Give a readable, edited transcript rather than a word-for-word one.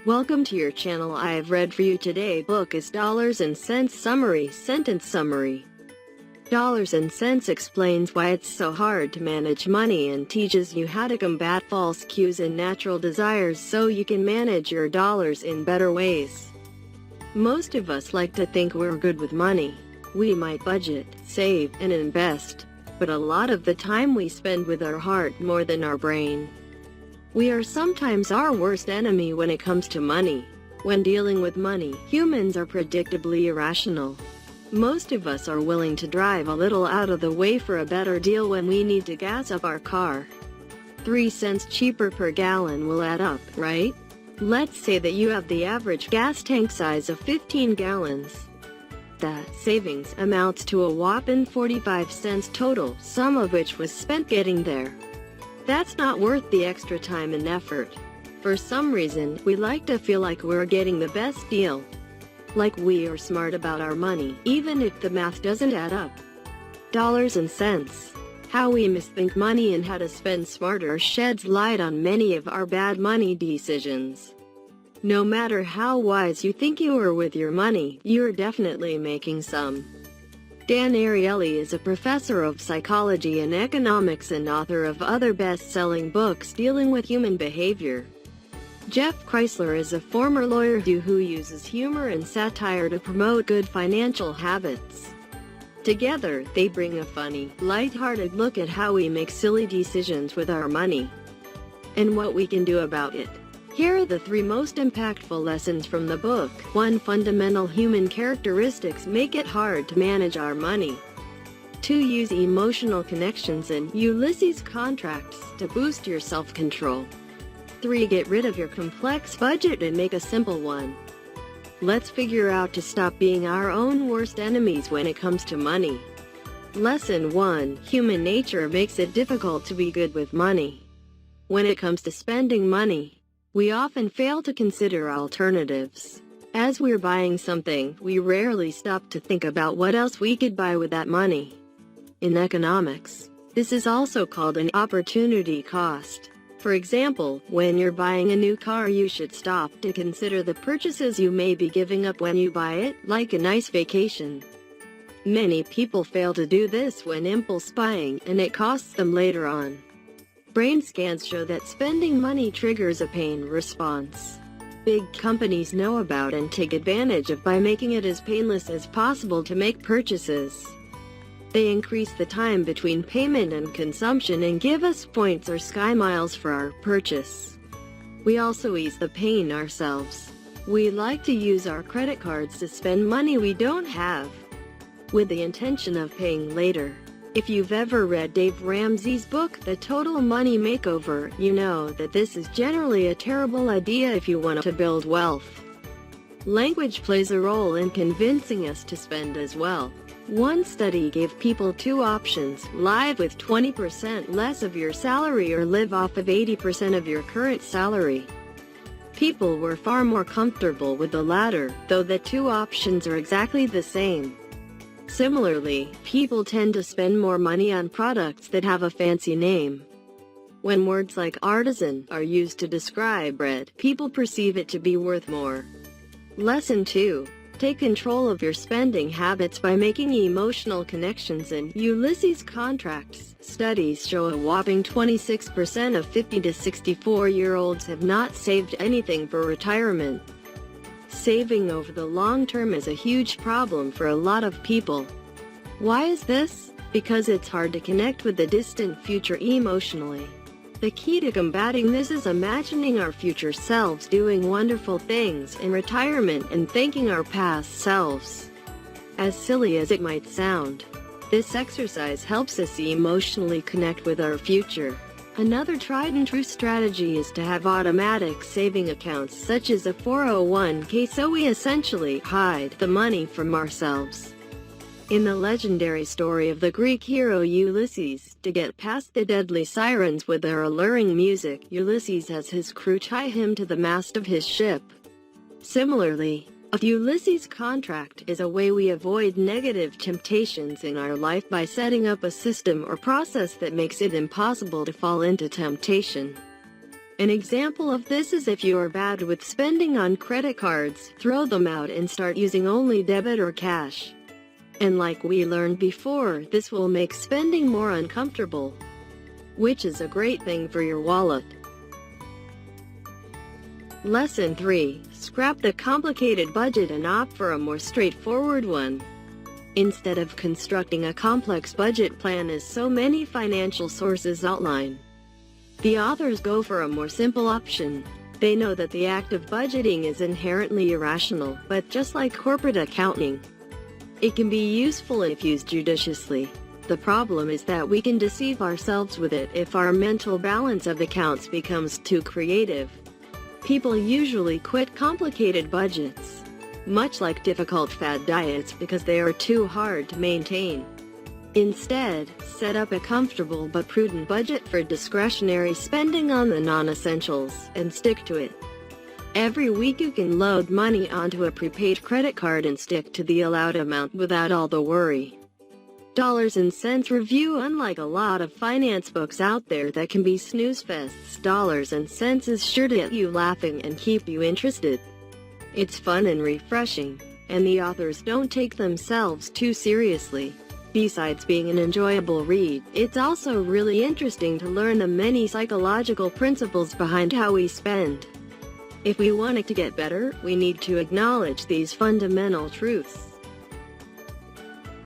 Welcome to your channel. I have read for you today book is Dollars and Cents Summary Sentence Summary. Dollars and Cents explains why it's so hard to manage money and teaches you how to combat false cues and natural desires so you can manage your dollars in better ways. Most of us like to think we're good with money. We might budget, save, and invest, but a lot of the time we spend with our heart more than our brain. We are sometimes our worst enemy when it comes to money. When dealing with money, humans are predictably irrational. Most of us are willing to drive a little out of the way for a better deal when we need to gas up our car. 3 cents cheaper per gallon will add up, right? Let's say that you have the average gas tank size of 15 gallons. That savings amounts to a whopping 45 cents total, some of which was spent getting there. That's not worth the extra time and effort. For some reason, we like to feel like we're getting the best deal. Like we are smart about our money, even if the math doesn't add up. Dollars and cents. How we misthink money and how to spend smarter sheds light on many of our bad money decisions. No matter how wise you think you are with your money, you're definitely making some. Dan Ariely is a professor of psychology and economics and author of other best-selling books dealing with human behavior. Jeff Chrysler is a former lawyer who uses humor and satire to promote good financial habits. Together, they bring a funny, light-hearted look at how we make silly decisions with our money and what we can do about it. Here are the 3 most impactful lessons from the book. 1. Fundamental human characteristics make it hard to manage our money. 2. Use emotional connections and Ulysses contracts to boost your self-control. 3. Get rid of your complex budget and make a simple one. Let's figure out to stop being our own worst enemies when it comes to money. Lesson 1. Human nature makes it difficult to be good with money. When it comes to spending money, we often fail to consider alternatives. As we're buying something, we rarely stop to think about what else we could buy with that money. In economics, this is also called an opportunity cost. For example, when you're buying a new car, you should stop to consider the purchases you may be giving up when you buy it, like a nice vacation. Many people fail to do this when impulse buying, and it costs them later on. Brain scans show that spending money triggers a pain response. Big companies know about and take advantage of by making it as painless as possible to make purchases. They increase the time between payment and consumption and give us points or sky miles for our purchase. We also ease the pain ourselves. We like to use our credit cards to spend money we don't have, with the intention of paying later. If you've ever read Dave Ramsey's book, The Total Money Makeover, you know that this is generally a terrible idea if you want to build wealth. Language plays a role in convincing us to spend as well. One study gave people 2 options: live with 20% less of your salary or live off of 80% of your current salary. People were far more comfortable with the latter, though the 2 options are exactly the same. Similarly, people tend to spend more money on products that have a fancy name. When words like artisan are used to describe bread, people perceive it to be worth more. Lesson 2. Take control of your spending habits by making emotional connections and Ulysses contracts. Studies show a whopping 26% of 50 to 64-year-olds have not saved anything for retirement. Saving over the long term is a huge problem for a lot of people. Why is this? Because it's hard to connect with the distant future emotionally. The key to combating this is imagining our future selves doing wonderful things in retirement and thanking our past selves. As silly as it might sound, this exercise helps us emotionally connect with our future. Another tried-and-true strategy is to have automatic saving accounts such as a 401k, so we essentially hide the money from ourselves. In the legendary story of the Greek hero Ulysses, to get past the deadly sirens with their alluring music, Ulysses has his crew tie him to the mast of his ship. Similarly, a Ulysses contract is a way we avoid negative temptations in our life by setting up a system or process that makes it impossible to fall into temptation. An example of this is if you are bad with spending on credit cards, throw them out and start using only debit or cash. And like we learned before, this will make spending more uncomfortable, which is a great thing for your wallet. Lesson 3. Scrap the complicated budget and opt for a more straightforward one. Instead of constructing a complex budget plan as so many financial sources outline, the authors go for a more simple option. They know that the act of budgeting is inherently irrational, but just like corporate accounting, it can be useful if used judiciously. The problem is that we can deceive ourselves with it if our mental balance of accounts becomes too creative. People usually quit complicated budgets, much like difficult fad diets, because they are too hard to maintain. Instead, set up a comfortable but prudent budget for discretionary spending on the non-essentials, and stick to it. Every week you can load money onto a prepaid credit card and stick to the allowed amount without all the worry. Dollars and Cents Review. Unlike a lot of finance books out there that can be snooze fests, Dollars and Cents is sure to get you laughing and keep you interested. It's fun and refreshing, and the authors don't take themselves too seriously. Besides being an enjoyable read, it's also really interesting to learn the many psychological principles behind how we spend. If we want it to get better, we need to acknowledge these fundamental truths.